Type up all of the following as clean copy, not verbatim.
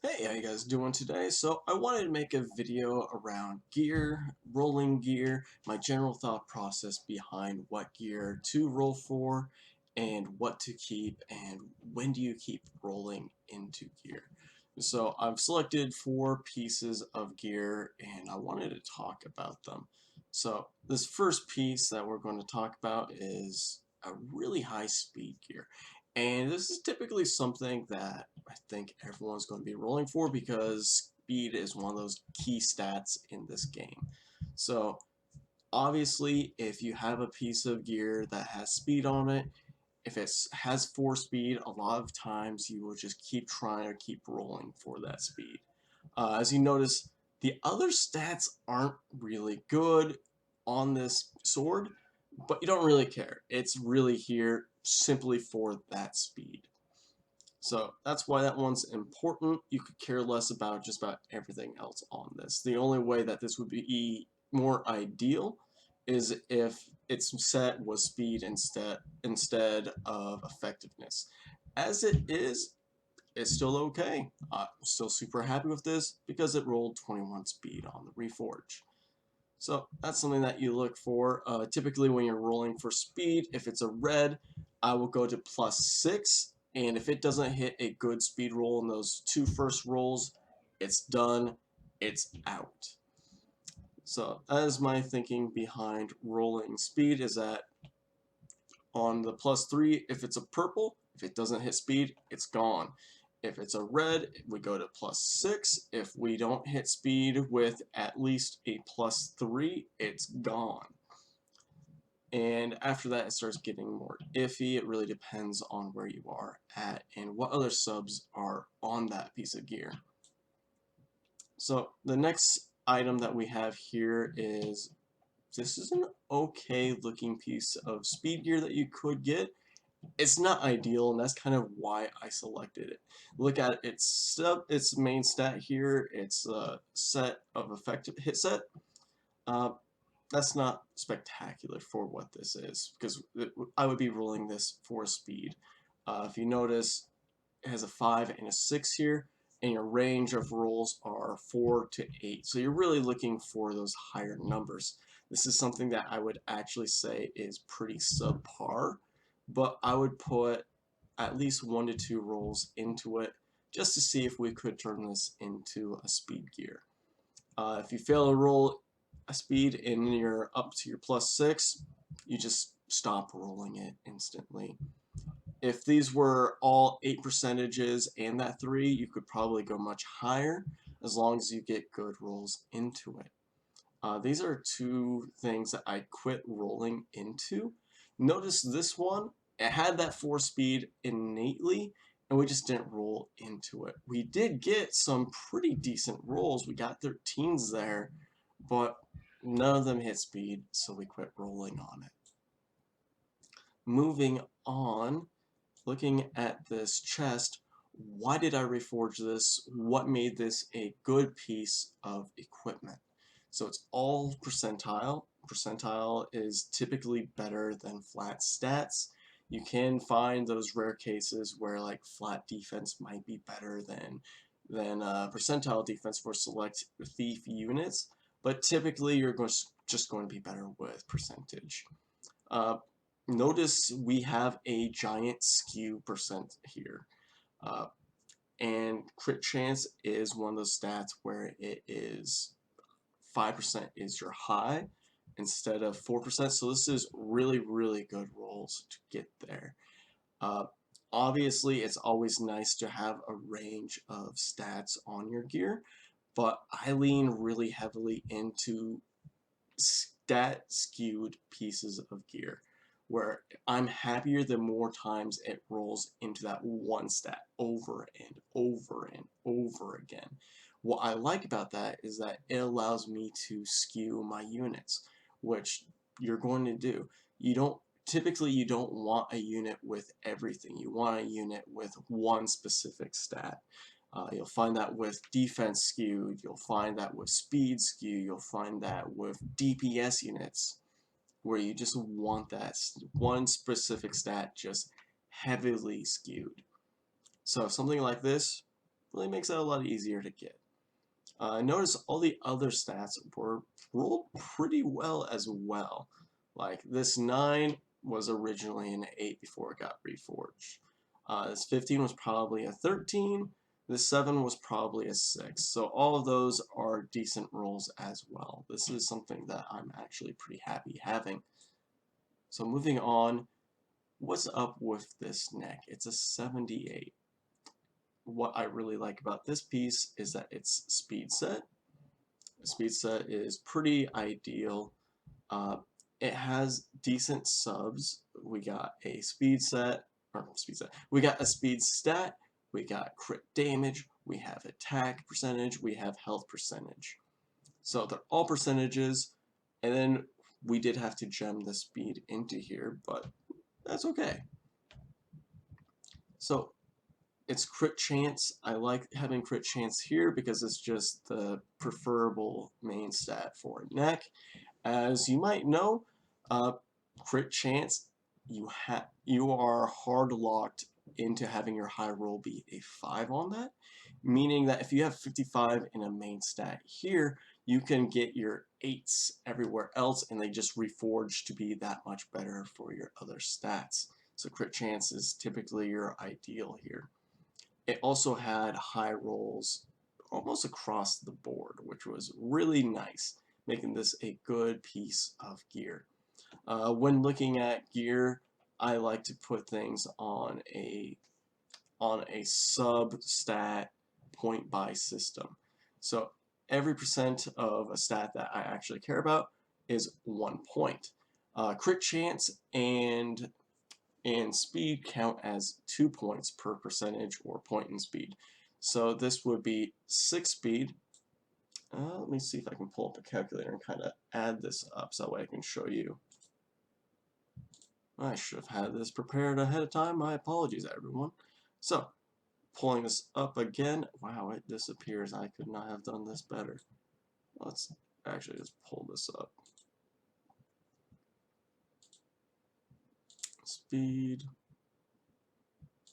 Hey, how you guys doing today? So I wanted to make a video around gear, rolling gear, my general thought process behind what gear to roll for, and what to keep, and when do you keep rolling into gear. So I've selected 4 pieces of gear and I wanted to talk about them. So this first piece that we're going to talk about is a really high speed gear. And this is typically something that I think everyone's going to be rolling for because speed is one of those key stats in this game. So obviously, if you have a piece of gear that has speed on it, if it has 4 speed, a lot of times you will just keep trying to keep rolling for that speed. As you notice, the other stats aren't really good on this sword, but you don't really care. It's really here simply for that speed. So that's why that one's important. You could care less about just about everything else on this. The only way that this would be more ideal is if its set was speed instead of effectiveness. As it is, it's still okay. I'm still super happy with this because it rolled 21 speed on the Reforge. So that's something that you look for. Typically when you're rolling for speed, if it's a red, I will go to +6, and if it doesn't hit a good speed roll in those 2 first rolls, it's done, it's out. So that is my thinking behind rolling speed, is that on the +3, if it's a purple, if it doesn't hit speed, it's gone. If it's a red, we go to +6. If we don't hit speed with at least a +3, it's gone. And after that, it starts getting more iffy. It really depends on where you are at and what other subs are on that piece of gear. So the next item that we have here is, this is an okay looking piece of speed gear that you could get. It's not ideal, and that's kind of why I selected it. Look at its main stat here. It's a set of effective hit set. Uh, that's not spectacular for what this is, because I would be rolling this for speed. If you notice, it has a 5 and a 6 here, and your range of rolls are 4 to 8. So you're really looking for those higher numbers. This is something that I would actually say is pretty subpar, but I would put at least 1 to 2 rolls into it just to see if we could turn this into a speed gear. If you fail to roll a speed and you're up to your +6, you just stop rolling it instantly. If these were all 8 percentages and that 3, you could probably go much higher as long as you get good rolls into it. These are 2 things that I quit rolling into. Notice this one, it had that 4 speed innately, and we just didn't roll into it. We did get some pretty decent rolls. We got 13s there, but none of them hit speed, so we quit rolling on it. Moving on, looking at this chest, why did I reforge this? What made this a good piece of equipment? So it's all percentile. Percentile is typically better than flat stats. You can find those rare cases where like flat defense might be better than percentile defense for select thief units, but typically you're just going to be better with percentage. Uh, Notice we have a giant skew percent here. Uh, and crit chance is one of those stats where it is 5% is your high instead of 4%. So this is really, really good rolls to get there. Uh, Obviously, it's always nice to have a range of stats on your gear, but I lean really heavily into stat skewed pieces of gear where I'm happier the more times it rolls into that one stat over and over and over again. What I like about that is that it allows me to skew my units, which you're going to do. You don't want a unit with everything. You want a unit with one specific stat. You'll find that with defense skew, you'll find that with speed skew, you'll find that with DPS units, where you just want that one specific stat just heavily skewed. So something like this, really makes it a lot easier to get. Notice all the other stats were rolled pretty well as well. Like this 9 was originally an 8 before it got reforged. This 15 was probably a 13. This 7 was probably a 6. So all of those are decent rolls as well. This is something that I'm actually pretty happy having. So moving on, what's up with this neck? It's a 78. What I really like about this piece is that it's speed set. The speed set is pretty ideal. It has decent subs. We got a speed set, or speed set. We got a speed stat. We got crit damage. We have attack percentage. We have health percentage. So they're all percentages, and then we did have to gem the speed into here, but that's okay. So it's crit chance. I like having crit chance here because it's just the preferable main stat for neck. As you might know, crit chance, you are hard locked into having your high roll be a 5 on that, meaning that if you have 55 in a main stat here, you can get your 8s everywhere else and they just reforge to be that much better for your other stats. So crit chance is typically your ideal here. It also had high rolls almost across the board, which was really nice, making this a good piece of gear. When looking at gear, I like to put things on a sub-stat point buy system. So every percent of a stat that I actually care about is 1 point. Crit chance and speed count as 2 points per percentage or point in speed. So this would be 6 speed. Let me see if I can pull up a calculator and kind of add this up so that way I can show you. I should have had this prepared ahead of time. My apologies, everyone. So, pulling this up again. Wow, it disappears. I could not have done this better. Let's actually just pull this up. Speed.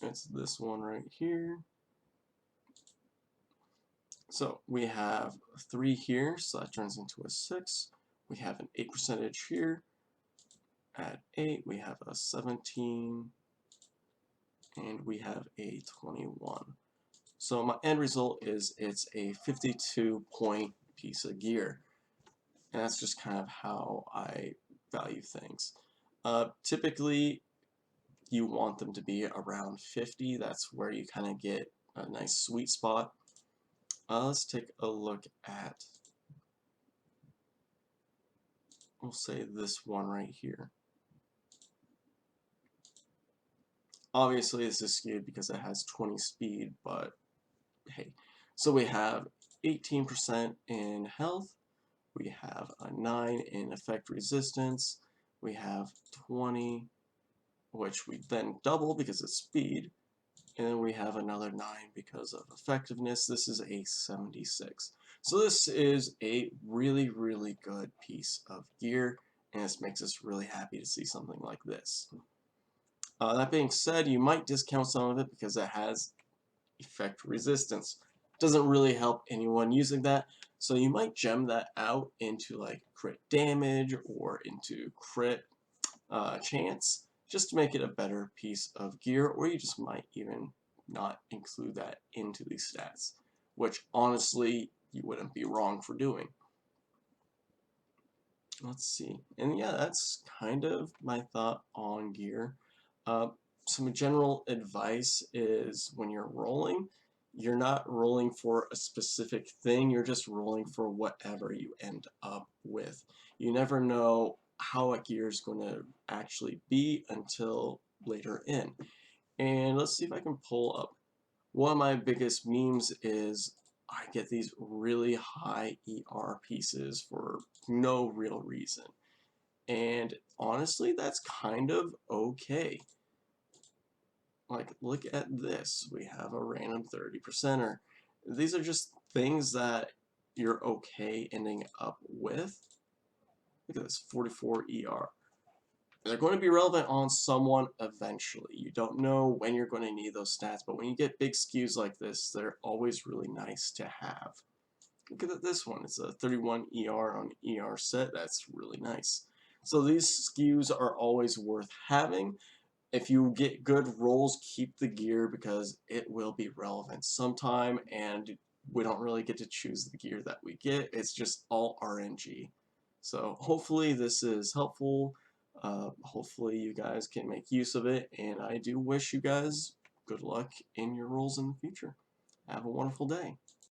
It's this one right here. So we have 3 here, so that turns into a 6. We have an 8 percentage here. At 8, we have a 17, and we have a 21. So my end result is it's a 52-point piece of gear. And that's just kind of how I value things. Typically, you want them to be around 50. That's where you kind of get a nice sweet spot. Let's take a look at, we'll say this one right here. Obviously, this is skewed because it has 20 speed, but hey. So we have 18% in health. We have a 9 in effect resistance. We have 20, which we then double because of speed. And then we have another 9 because of effectiveness. This is a 76. So this is a really, really good piece of gear, and this makes us really happy to see something like this. That being said, you might discount some of it because it has effect resistance. Doesn't really help anyone using that, so you might gem that out into like crit damage or into crit chance, just to make it a better piece of gear, or you just might even not include that into these stats, which honestly you wouldn't be wrong for doing. Let's see, and yeah, that's kind of my thought on gear. Some general advice is when you're rolling, you're not rolling for a specific thing, you're just rolling for whatever you end up with. You never know how a gear is going to actually be until later in. And let's see if I can pull up. One of my biggest memes is I get these really high ER pieces for no real reason. And honestly, that's kind of okay. Like, look at this. We have a random 30%er. These are just things that you're okay ending up with. Look at this, 44 ER. They're going to be relevant on someone eventually. You don't know when you're going to need those stats, but when you get big skews like this, they're always really nice to have. Look at this one. It's a 31 ER on ER set. That's really nice. So these skews are always worth having. If you get good rolls, keep the gear because it will be relevant sometime, and we don't really get to choose the gear that we get. It's just all RNG. So hopefully this is helpful. Hopefully you guys can make use of it, and I do wish you guys good luck in your rolls in the future. Have a wonderful day.